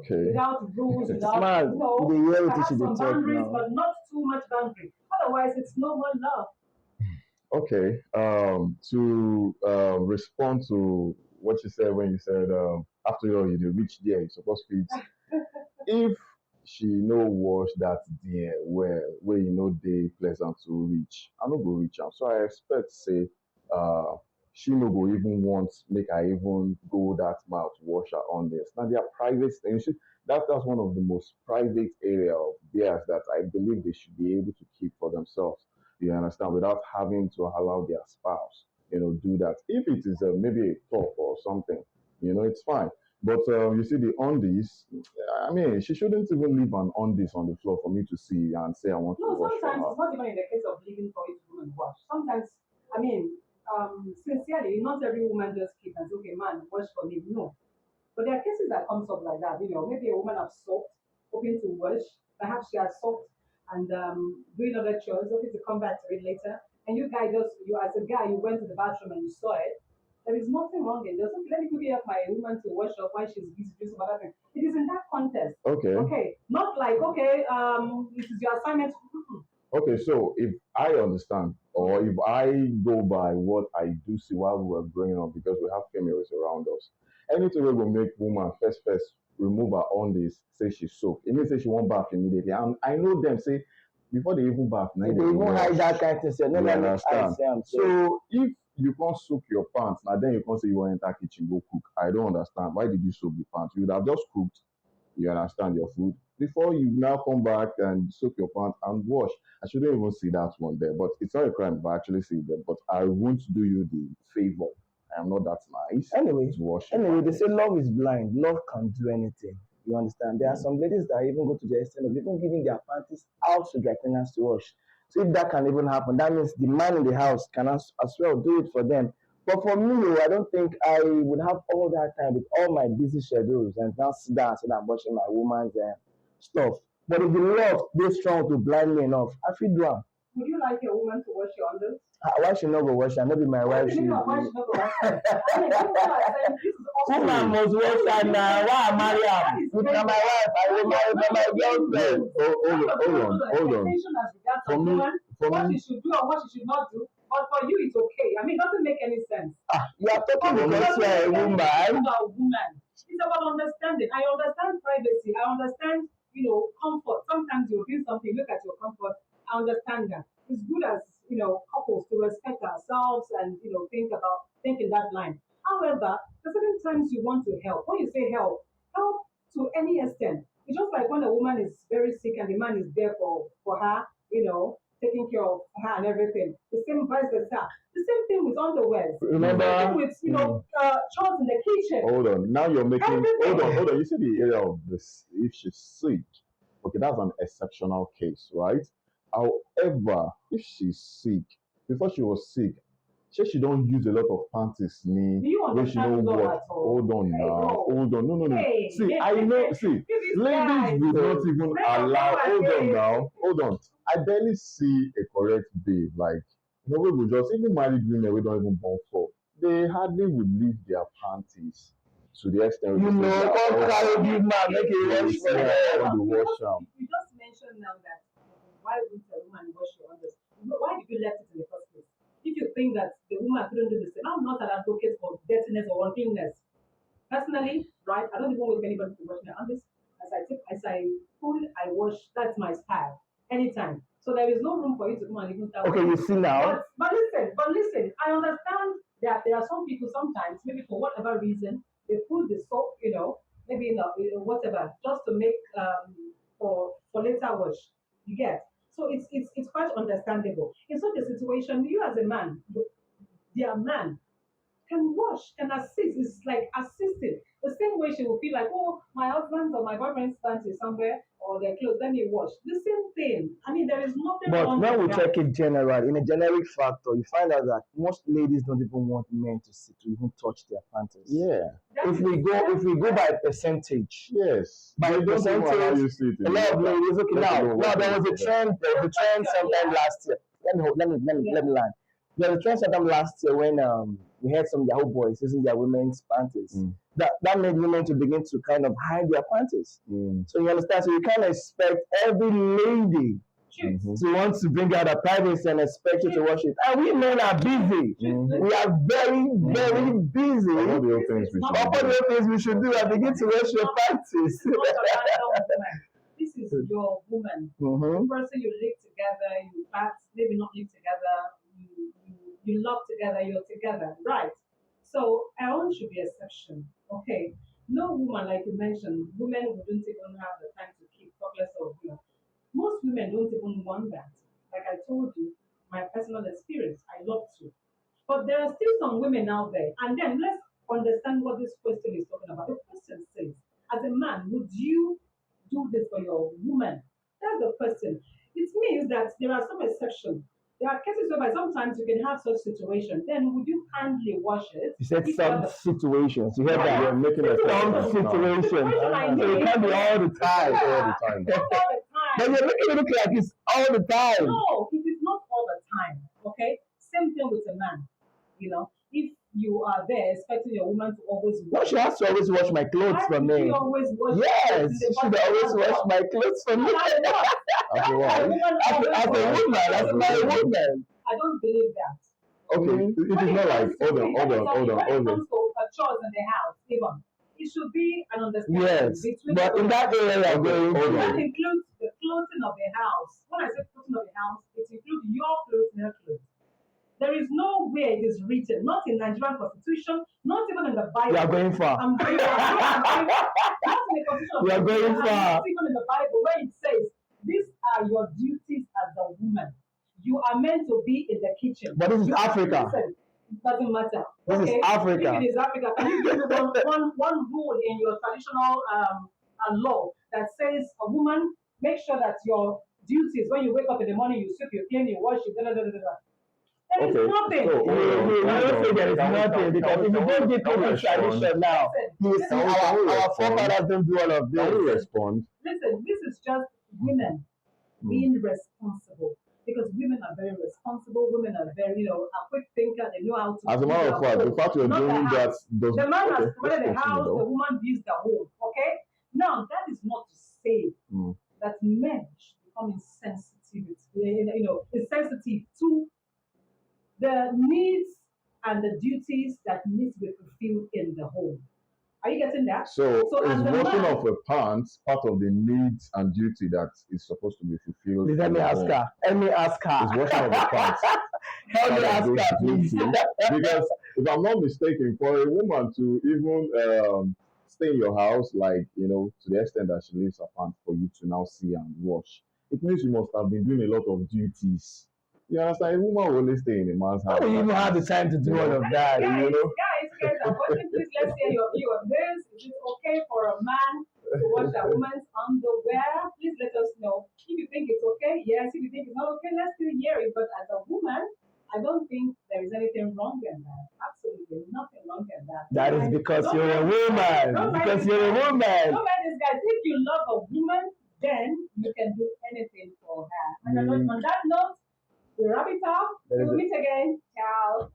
without rules, without Smart. The reality have should be some talk boundaries, now. but not too much boundary. Otherwise, it's no more love. Okay. To respond to what you said when you said after all you reach there, you supposed to fit. If she no wash that there where you know they pleasant to reach, I no go reach am. So I expect say uh she no go even want make I even go that mile to wash her on this. Now they are private things. That's one of the most private area of theirs that I believe they should be able to keep for themselves. You understand? Without having to allow their spouse, do that. If it is maybe a talk or something, it's fine. But you see the undies, I mean, she shouldn't even leave an undies on the floor for me to see and say I want to No, wash for sometimes her. it's not even in the case of living for each woman wash. Sometimes, I mean, sincerely, not every woman just keep and say, okay, man, wash for me. No. But there are cases that comes up like that. Maybe a woman has soaked, hoping to wash. Perhaps she has soaked and doing other chores, hoping to come back to it later. And you as a guy, you went to the bathroom and you saw it. There is nothing wrong in this. Okay, let me quickly help my woman to wash up while she's busy doing some other thing. It is in that context. Okay. Okay, not like okay, this is your assignment. Okay, so if I understand, or if I go by what I do see while we were growing up, because we have females around us, anything we will make woman first remove her on this, say she soak. It means say she won't bath immediately. And I know them say before they even bath, now They they even hide that wash. kind of thing. So no, You let me I understand? say I'm so. So if you can't soak your pants, now then you can't say you want to enter kitchen go cook. I don't understand. Why did you soak the pants? You would have just cooked. You understand your food before you now come back and soak your pants and wash. I shouldn't even see that one there, but it's not a crime if I actually see them. But I won't do you the favor. I am not that nice Anyway, to wash your anyway, they say pants. love is blind. Love can do anything. You understand? There are some ladies that even go to the extent of even giving their panties out to dry cleaners to wash. So if that can even happen, that means the man in the house can as well do it for them. But for me, oh, I don't think I would have all that time with all my busy schedules and now sit down and say that I'm washing my woman's stuff. But if the love they strong to blind me enough, I feel do am. Would you like your woman to wash your unders? Why she not go wash am? No be my wife. Maybe She not why she's not going to wash them. I mean, people are saying this is also woman must wash am na. Why I marry am? With na my wife, I will marry na my girlfriend. Hold on. Expectation as regards For a me, woman, for what me, she should do and what she should not do. But for you, it's okay. I mean, it doesn't make any sense. You are talking For me, it because you doesn't are a make any sense. It's woman. about a woman. It's about understanding. I understand privacy. I understand, comfort. Sometimes you're doing something, look at your comfort. I understand that. It's good as, couples to respect ourselves and, think in that line. However, there are certain times you want to help. When you say help, help to any extent. It's just like when a woman is very sick and the man is there for her, taking care of her and everything. The same vice versa. The same thing with underwears. The same thing Remember? with, chores in the kitchen. hold on. Now you're making. Everything. Hold on. You see the area of this. If she's sick, okay, that's an exceptional case, right? However, if she's sick, before she was sick, she don't use a lot of panties me Do you when she know understand love what. at all? Hold on Hey, now. bro. Hold on. No. Hey, See, I know. See, this ladies guy. would not even Let her allow. go Hold on again. now. Hold on. I barely see a correct babe like we would just even married women we don't even born for. They hardly would leave their panties to the extent You where they say know, they are come all carry back. big man, make it They wash say for they them. want to You wash just, them. you just mentioned now that why wouldn't a woman wash your unders? Why did you let it in the first place? If you think that the woman couldn't do the same, I'm not an advocate for dirtiness or uncleanness. Personally, right, I don't even wait for anybody to wash my unders. As I pull, I wash. That's my style. Anytime. So there is no room for you to come and even start Okay, you washing. see now. But listen, I understand that there are some people sometimes, maybe for whatever reason, they put the soap, maybe whatever, just to make for later wash. You get. So it's quite understandable. In such a situation, you as a man, their man can wash, can assist. It's like assisting. The same way she will feel like, oh, my husband's or my boyfriend's pants is somewhere or their clothes, let me wash. The same thing. I mean, there is nothing But wrong when with we that. check it general, in a generic factor, you find out that most ladies don't even want men to see to even touch their panties. Yeah. If we go by percentage, Yes. by They don't even allow percentage, you see it a in the lot of water. ladies. Okay, Let now alone now washing there it was a for them. trend. There was a trend sometime last year. Let me land. There was a trend sometime last year when we had some Yahoo boys using their women's panties. Mm. That made women to begin to kind of hide their panties. Mm. So you understand? So you can't expect every lady Shoot. to want to bring out her privacy and expect you to wash it. And we men are busy. Mhm. We are very, very busy. All the other things we should All do. the things we should do and begin to wash your panties. This is not a random woman. This is your woman. Mm-hmm. The person you live together, you act, maybe not live together, you love together, you're together, right? So our own should be exception. Okay. No woman, like you mentioned, women wouldn't even have the time to keep talkless of most women don't even want that. Like I told you, my personal experience, I love to. But there are still some women out there. And then let's understand what this question is talking about. The question says, as a man, would you do this for your woman? That's the question. It means that there are some exceptions. There are cases whereby sometimes you can have such situation. Then would you kindly wash it? You said If you some have a- situations. You heard Yeah. that? You're making Some exceptions now. situations. Situation I So it need. can't be all the time. It's all the time. Not all the But time. you're making it look like it's all the time. No, it is not all the time. Okay? Same thing with a man. If you are there expecting your woman to always No, wash, she has to always wash my clothes why for would me. she always wash? Yes, the she should bottom always as wash well? my clothes for me. That's what. After a A while. woman As always a washes. woman, as my woman. I don't believe that. Okay, Mhm. it is not like, hold on. When it hold on. comes to a chores in the house, even it should be an understanding Yes, between but the in that area, Okay, going hold and that on. includes the clothing of the house. When I say clothing of the house, it includes your clothes and her clothes. There is nowhere it is written, not in Nigerian constitution, not even in the Bible. you are going far. I'm going far. Not in the constitution. You are going far. Not even in the Bible where it says, these are your duties as a woman. You are meant to be in the kitchen. But this is Africa. Listen, it doesn't matter. This is Africa. If it is Africa, can you give me one rule in your traditional law that says a woman, make sure that your duties, when you wake up in the morning, you sweep, you clean, you wash, you da da da da da. There is Okay, nothing. so, You don't say there is nothing because if you don't give people this tradition now, you see Can we our respond? forefathers don't do all of Can we this. respond? Listen, this is just women being responsible. Because women are very responsible, women are very, are quick thinker, they know how to As a do matter their of fact, the home. fact you're Not the doing that house. does The man has okay, provided the let's house, continue the though. woman builds the home. Okay? Now that is not to say Mm. that men should become insensitive, insensitive to the needs and the duties that need to be fulfilled in the home. Are you getting that? So So is as a washing man- of a pants part of the needs and duty that is supposed to be fulfilled? Please let in me the ask home? her. Let me ask Is her. washing of the pants Help me part of ask those her, please. duties? Because if I'm not mistaken, for a woman to even stay in your house, like to the extent that she leaves her pants for you to now see and wash, it means you must have been doing a lot of duties. You understand? A woman will only stay in a man's How house. do you even have the time to do all of that? Guys are watching. Please let's hear your view on this. Is it okay for a man to wash a woman's underwear? Please let us know. If you think it's okay, yes. If you think it's not okay, let's still hear it. But as a woman, I don't think there is anything wrong in that. Absolutely nothing wrong in that. That is because Don't you're a mind- woman. don't mind Because this you're a guy. woman. Don't mind this guy. If you love a woman, then you can do anything for her. And on that note, we wrap it up. There is We'll a- meet again. Ciao.